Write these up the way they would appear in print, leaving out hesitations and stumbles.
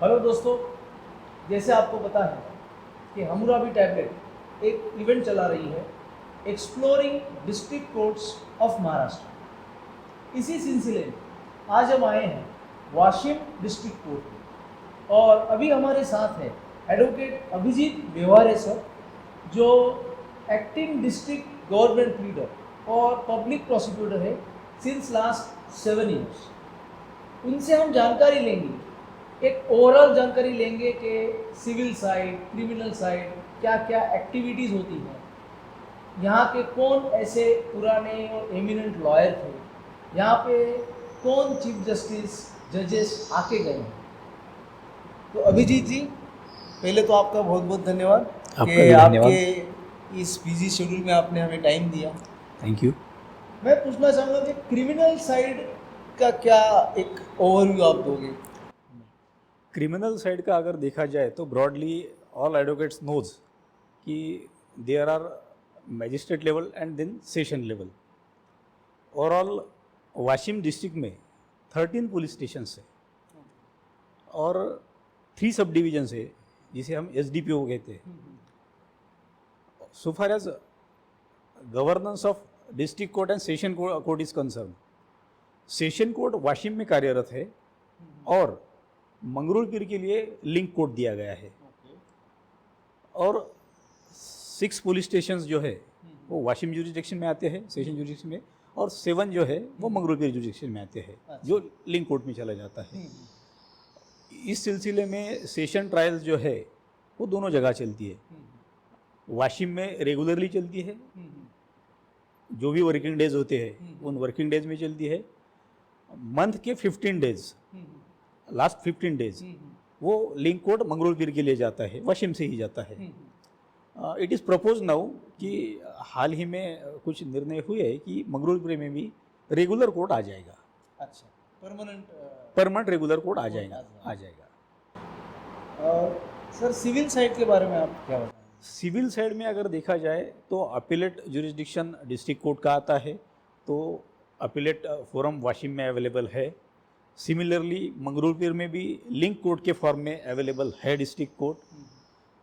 Hello दोस्तों, जैसे आपको पता है कि हमराबी टैबलेट एक इवेंट चला रही है exploring district courts of Maharashtra. इसी सिलसिले में आज हम आए हैं वाशिम डिस्ट्रिक्ट कोर्ट में और अभी हमारे साथ है एडवोकेट अभिजीत व्यवहारे सर, जो एक्टिंग डिस्ट्रिक्ट गवर्नमेंट प्लीडर और पब्लिक प्रोसिक्यूटर है सिंस लास्ट 7 ईयर्स। उनसे हम जानकारी लेंगे, एक ओवरऑल जानकारी लेंगे कि सिविल साइड, क्रिमिनल साइड क्या क्या एक्टिविटीज़ होती हैं, यहाँ के कौन ऐसे पुराने और एमिनेंट लॉयर थे, यहाँ पे कौन चीफ जस्टिस जजेस आके गए हैं। तो अभिजीत जी, पहले तो आपका बहुत बहुत धन्यवाद कि आपके इस बिजी शेड्यूल में आपने हमें टाइम दिया। Thank you. मैं पूछना चाहूँगा कि क्रिमिनल साइड का क्या एक ओवरव्यू आप दोगे। क्रिमिनल साइड का अगर देखा जाए तो ब्रॉडली ऑल एडवोकेट्स नोज कि there are magistrate level and then session level. Overall Washim district में 13 पुलिस स्टेशन है और 3 सब डिवीजन है जिसे हम SDPO कहते हैं। So far as governance of district court and session court is concern, session court Washim में कार्यरत है और मंगरूलपीर के लिए लिंक कोर्ट दिया गया है। और 6 पुलिस स्टेशंस जो है वो वाशिम जुरिडिक्शन में आते हैं, सेशन जुरिडिक्शन में, और 7 जो है वो मंगरूलपीर जुरिडिक्शन में आते हैं, जो लिंक कोर्ट में चला जाता है। इस सिलसिले में सेशन ट्रायल्स जो है वो दोनों जगह चलती है। वाशिम में रेगुलरली चलती है, जो भी वर्किंग डेज होते हैं उन वर्किंग डेज में चलती है। मंथ के 15 डेज, लास्ट 15 डेज वो लिंक कोर्ट मंगरूलपीर के लिए जाता है, वाशिम से ही जाता है। इट इज़ प्रपोज नाउ कि हाल ही में कुछ निर्णय हुए है कि मंगरूलपीर में भी रेगुलर कोर्ट आ जाएगा। अच्छा, परमानेंट रेगुलर कोर्ट आ जाएगा। और सर सिविल साइड के बारे में आप क्या बताएं। सिविल साइड में अगर देखा जाए तो अपीलेट जुरिस्डिक्शन डिस्ट्रिक्ट कोर्ट का आता है, तो अपीलेट फोरम वाशिम में अवेलेबल है। सिमिलरली मंगरूलपीर में भी लिंक कोर्ट के फॉर्म में अवेलेबल है डिस्ट्रिक्ट कोर्ट।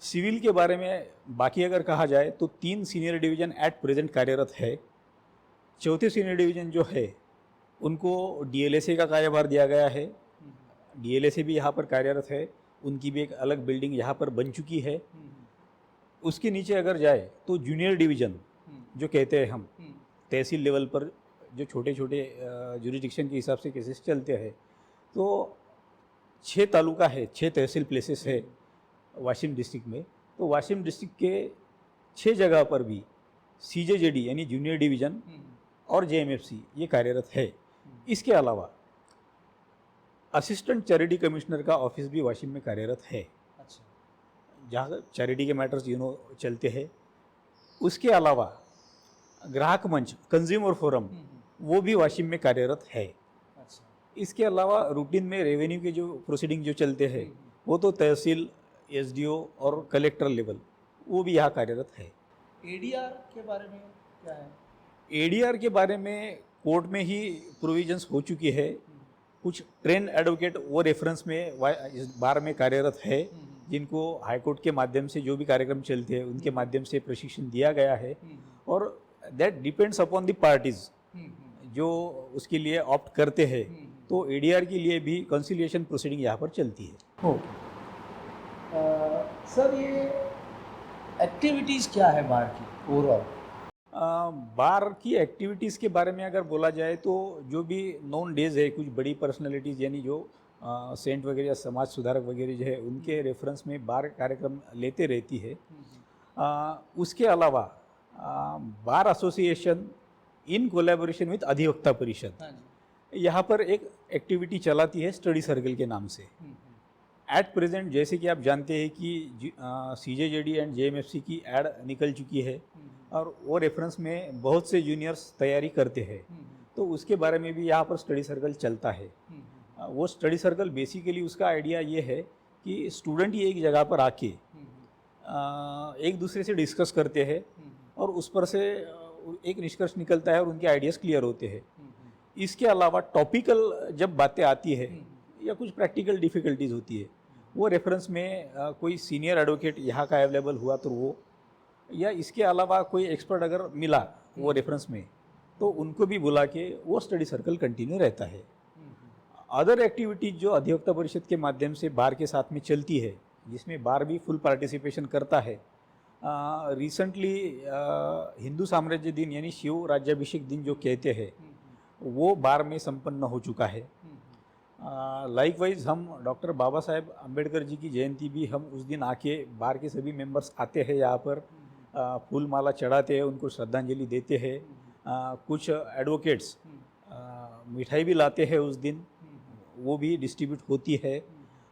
सिविल के बारे में बाकी अगर कहा जाए तो 3 सीनियर डिवीज़न एट प्रेजेंट कार्यरत है। चौथे सीनियर डिवीज़न जो है उनको DLSA का कार्यभार दिया गया है। DLSA भी यहाँ पर कार्यरत है, उनकी भी एक अलग बिल्डिंग यहाँ पर बन चुकी है। उसके नीचे अगर जाए तो जूनियर डिवीज़न जो कहते हैं हम, तहसील लेवल पर जो छोटे छोटे जुरिडिक्शन के हिसाब से केसेस चलते हैं, तो 6 तालुका है, 6 तहसील प्लेसेस है वाशिम डिस्ट्रिक्ट में। तो वाशिम डिस्ट्रिक्ट के 6 जगह पर भी CJJD यानी जूनियर डिवीज़न और JMFC ये कार्यरत है। इसके अलावा असिस्टेंट चैरिटी कमिश्नर का ऑफिस भी वाशिम में कार्यरत है, जहाँ चैरिटी के मैटर्स चलते हैं। उसके अलावा ग्राहक मंच, कंज्यूमर फोरम, वो भी वाशिम में कार्यरत है। इसके अलावा रूटीन में रेवेन्यू के जो प्रोसीडिंग जो चलते हैं वो तो तहसील, SDO और कलेक्टर लेवल, वो भी यहाँ कार्यरत है। ADR के बारे में क्या है। ADR के बारे में कोर्ट में ही प्रोविजंस हो चुकी है। कुछ ट्रेन एडवोकेट वो रेफरेंस में इस बार में कार्यरत है, जिनको हाईकोर्ट के माध्यम से जो भी कार्यक्रम चलते हैं उनके माध्यम से प्रशिक्षण दिया गया है। और that depends upon the parties जो उसके लिए ऑप्ट करते हैं। तो ADR के लिए भी कंसिलिएशन प्रोसीडिंग यहाँ पर चलती है। सर ये एक्टिविटीज़ क्या है बार की ओवरऑल। बार की एक्टिविटीज़ के बारे में अगर बोला जाए तो जो भी नॉन डेज है, कुछ बड़ी पर्सनैलिटीज़ यानी जो सेंट वगैरह या समाज सुधारक वगैरह जो है उनके रेफरेंस में बार कार्यक्रम लेते रहती है। उसके अलावा bar association in collaboration with अधिवक्ता परिषद यहाँ पर एक एक्टिविटी चलाती है स्टडी सर्कल के नाम से। एट प्रेजेंट जैसे कि आप जानते हैं कि CJJD एंड JMFC की ऐड निकल चुकी है और वो रेफरेंस में बहुत से जूनियर्स तैयारी करते हैं, तो उसके बारे में भी यहाँ पर स्टडी सर्कल चलता है। वो स्टडी सर्कल बेसिकली उसका आइडिया ये है कि स्टूडेंट ही एक जगह पर आके एक दूसरे से डिस्कस करते हैं और उस पर से एक निष्कर्ष निकलता है और उनके आइडियाज़ क्लियर होते हैं। इसके अलावा टॉपिकल जब बातें आती है या कुछ प्रैक्टिकल डिफ़िकल्टीज़ होती है वो रेफरेंस में कोई सीनियर एडवोकेट यहाँ का अवेलेबल हुआ तो वो, या इसके अलावा कोई एक्सपर्ट अगर मिला वो रेफरेंस में, तो उनको भी बुला के वो स्टडी सर्कल कंटिन्यू रहता है। अदर एक्टिविटीज जो अधिवक्ता परिषद के माध्यम से बार के साथ में चलती है, जिसमें बार भी फुल पार्टिसिपेशन करता है। रिसेंटली हिंदू साम्राज्य दिन यानी शिव राज्याभिषेक दिन जो कहते हैं, वो बार में संपन्न हो चुका है। लाइकवाइज हम डॉक्टर बाबा साहेब अम्बेडकर जी की जयंती भी हम उस दिन आके बार के सभी मेंबर्स आते हैं यहाँ पर, फूल माला चढ़ाते हैं, उनको श्रद्धांजलि देते हैं। कुछ एडवोकेट्स मिठाई भी लाते हैं उस दिन, वो भी डिस्ट्रीब्यूट होती है।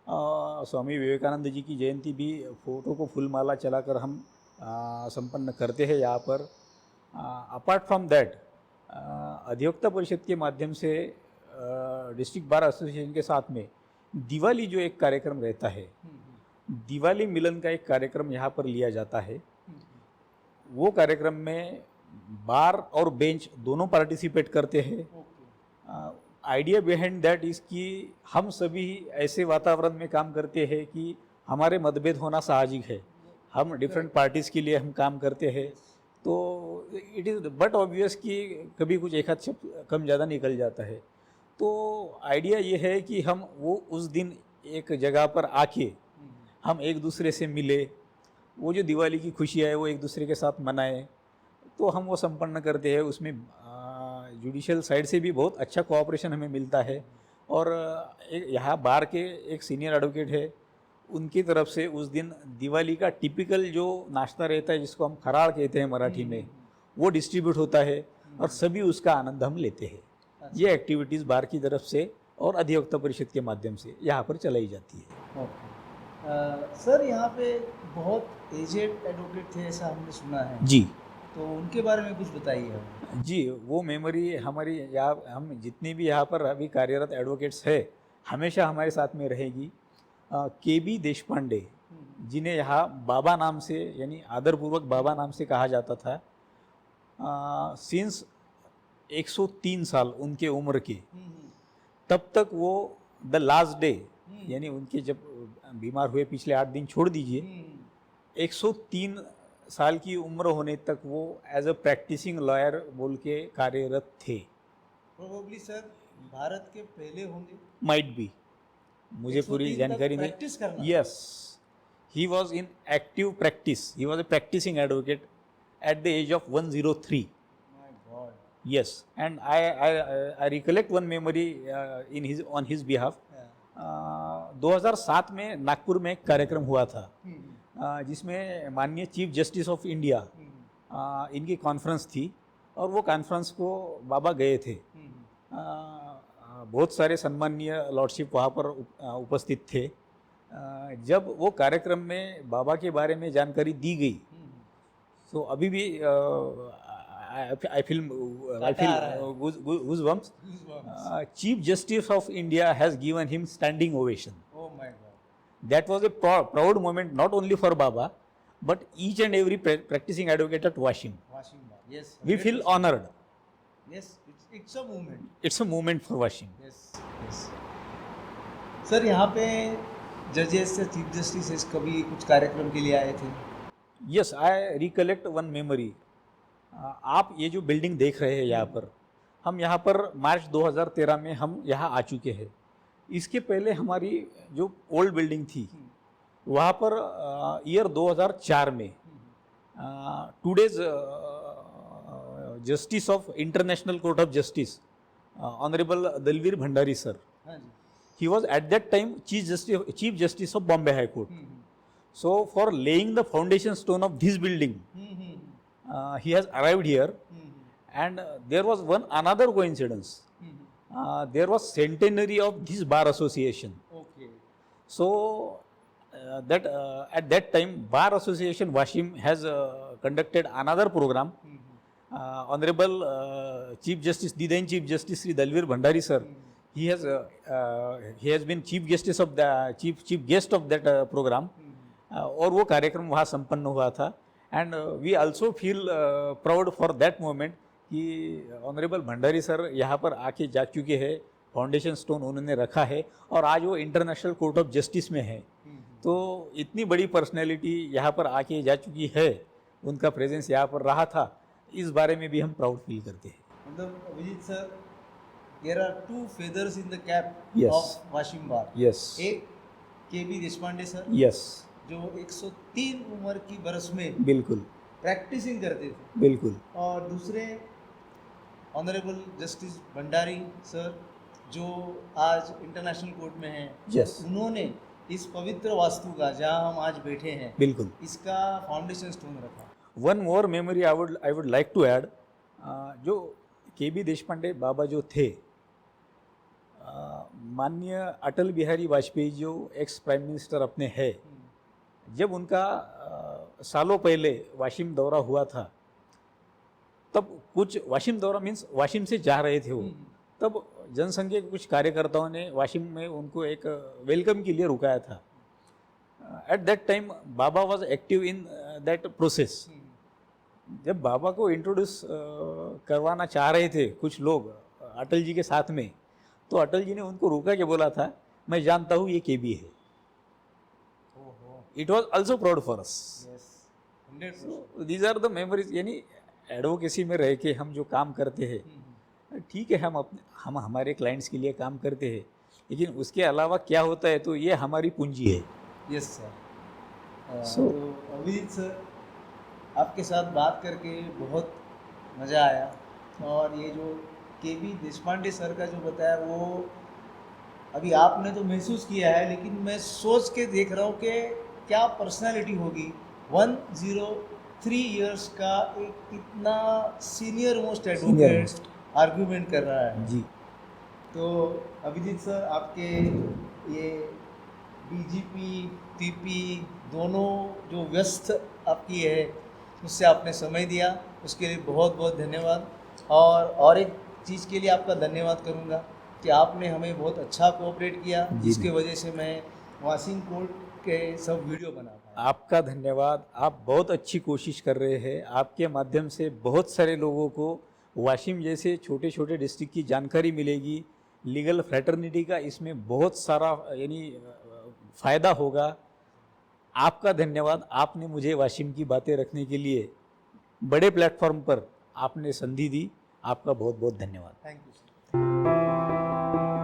स्वामी विवेकानंद जी की जयंती भी फोटो को फूल माला चलाकर हम संपन्न करते हैं यहाँ पर। अपार्ट फ्रॉम दैट, अधिवक्ता परिषद के माध्यम से डिस्ट्रिक्ट बार एसोसिएशन के साथ में दिवाली जो एक कार्यक्रम रहता है, दिवाली मिलन का एक कार्यक्रम यहाँ पर लिया जाता है। वो कार्यक्रम में बार और बेंच दोनों पार्टिसिपेट करते हैं। आइडिया बिहाइंड दैट इज़ कि हम सभी ऐसे वातावरण में काम करते हैं कि हमारे मतभेद होना साहजिक है, हम डिफरेंट पार्टीज़ के लिए हम काम करते हैं, तो इट इज़ बट ऑब्वियस कि कभी कुछ एक आध शब्द कम ज़्यादा निकल जाता है। तो आइडिया ये है कि हम वो उस दिन एक जगह पर आके हम एक दूसरे से मिले, वो जो दिवाली की खुशियाँ है वो एक दूसरे के साथ मनाएं, तो हम वो संपन्न करते हैं। उसमें जुडिशियल साइड से भी बहुत अच्छा कोऑपरेशन हमें मिलता है। और एक यहाँ बार के एक सीनियर एडवोकेट है, उनकी तरफ से उस दिन दिवाली का टिपिकल जो नाश्ता रहता है, जिसको हम खराड़ कहते हैं मराठी में, वो डिस्ट्रीब्यूट होता है और सभी उसका आनंद हम लेते हैं। ये एक्टिविटीज़ बार की तरफ से और अधिवक्ता परिषद के माध्यम से यहाँ पर चलाई जाती है। सर, यहाँ पे बहुत एजेड एडवोकेट थे ऐसा हमने सुना है जी, तो उनके बारे में कुछ बताइए हमें। जी, वो मेमोरी हमारी यहाँ, हम जितने भी यहाँ पर अभी कार्यरत एडवोकेट्स है, हमेशा हमारे साथ में रहेगी। के.बी. देशपांडे, जिन्हें यहाँ बाबा नाम से यानी आदरपूर्वक बाबा नाम से कहा जाता था, सिंस 103 साल उनके उम्र के, तब तक वो द लास्ट डे यानी उनके जब बीमार हुए पिछले 8 दिन छोड़ दीजिए, 103 साल की उम्र होने तक वो एज अ प्रैक्टिसिंग लॉयर बोल के कार्यरत थे। प्रोबेबली सर भारत के पहले होंगे, माइट बी, मुझे पूरी जानकारी नहीं। प्रैक्टिस करना। Yes, he was in active practice, he was a practising advocate at the age of 103। My God. Yes, and I recollect one memory on his behalf. 2007 में नागपुर में एक कार्यक्रम हुआ था, जिसमें माननीय चीफ जस्टिस ऑफ इंडिया इनकी कॉन्फ्रेंस थी, और वो कॉन्फ्रेंस को बाबा गए थे। बहुत सारे सम्माननीय लॉर्डशिप वहाँ पर उपस्थित थे। जब वो कार्यक्रम में बाबा के बारे में जानकारी दी गई, तो अभी भी I feel goosebumps. Chief Justice of India has given him standing ovation. Oh my God. That was a proud moment not only for Baba, but each and every practicing advocate at Washim. Yes. We feel honored. Yes, it's a movement. It's a moment for Washim. Yes. Yes. Sir, यहाँ पे जजेस से chief justice कभी कुछ कार्यक्रम के लिए आए थे? Yes, I recollect one memory. आप ये जो बिल्डिंग देख रहे हैं यहाँ पर, हम यहाँ पर मार्च 2013 में हम यहाँ आ चुके हैं। इसके पहले हमारी जो ओल्ड बिल्डिंग थी, वहाँ पर ईयर 2004 में today's justice of International Court of Justice honourable Dalveer Bhandari sir, he was at that time chief justice of Bombay High Court. So for laying the foundation stone of this building, he has arrived here, and there was another coincidence. There was centenary of this bar association. Okay. So that at that time Bar Association Washim has conducted another program. Honorable Chief Justice, the then Chief Justice Sri Dalvir Bhandari sir, he has been chief justice of the chief guest of that program. और वो कार्यक्रम वहाँ संपन्न हुआ था, and we also feel proud for that moment कि honourable Bhandari sir यहाँ पर आके जा चुके हैं, फाउंडेशन स्टोन उन्होंने रखा है, और आज वो इंटरनेशनल कोर्ट ऑफ जस्टिस में है। तो इतनी बड़ी पर्सनैलिटी यहाँ पर आके जा चुकी है, उनका प्रेजेंस यहाँ पर रहा था, इस बारे में भी हम प्राउड फील करते हैं। मतलब Abhijit sir, there are two feathers in the cap Yes. Of Washim bar. Yes एक केबी देशपांडे सर, यस, जो 103 उम्र की बरस में बिल्कुल प्रैक्टिसिंग करते थे, बिल्कुल, और दूसरे ऑनरेबल जस्टिस भंडारी सर, जो आज इंटरनेशनल कोर्ट में हैं। Yes. उन्होंने इस पवित्र वास्तु का, जहां हम आज बैठे हैं, बिल्कुल। इसका फाउंडेशन स्टोन रखा। One more memory I would like to add, जो केबी देशपांडे बाबा जो थे, माननीय अटल बिहारी वाजपेयी जो एक्स प्राइम मिनिस्टर अपने है, जब उनका सालों पहले वाशिम दौरा हुआ था, तब कुछ वाशिम दौरा मीन्स वाशिम से जा रहे थे वो, तब जनसंघ के कुछ कार्यकर्ताओं ने वाशिम में उनको एक वेलकम के लिए रुकाया था। At that time Baba was active in that process. जब बाबा को इंट्रोड्यूस करवाना चाह रहे थे कुछ लोग अटल जी के साथ में, तो अटल जी ने उनको रोका के बोला था, मैं जानता हूँ ये केबी है। It was also proud for us. These are the memories. यानी एडवोकेसी में रह के हम जो काम करते हैं, ठीक है, हम हमारे क्लाइंट्स के लिए काम करते हैं, लेकिन उसके अलावा क्या होता है, तो ये हमारी पूंजी है। Yes sir. So- तो अभिजीत सर, आपके साथ बात करके बहुत मज़ा आया, और ये जो केबी देशपांडे सर का जो बताया, वो अभी आपने तो महसूस किया है, लेकिन मैं सोच के देख रहा हूँ कि क्या पर्सनालिटी होगी। 103 इयर्स का एक इतना सीनियर मोस्ट एडवोकेट आर्ग्यूमेंट कर रहा है जी। तो अभिजीत सर, आपके ये डीजीपी पीपी दोनों जो व्यस्त आपकी है, उससे आपने समय दिया, उसके लिए बहुत बहुत धन्यवाद। और एक चीज़ के लिए आपका धन्यवाद करूंगा कि आपने हमें बहुत अच्छा कोऑपरेट किया, जिसके वजह से मैं वाशिम कोर्ट के सब वीडियो बना पाया। आपका धन्यवाद। आप बहुत अच्छी कोशिश कर रहे हैं। आपके माध्यम से बहुत सारे लोगों को वाशिम जैसे छोटे छोटे डिस्ट्रिक्ट की जानकारी मिलेगी। लीगल फ्रैटर्निटी का इसमें बहुत सारा यानी फ़ायदा होगा। आपका धन्यवाद। आपने मुझे वाशिम की बातें रखने के लिए बड़े प्लेटफॉर्म पर आपने संधि दी। आपका बहुत बहुत धन्यवाद। Thank you sir.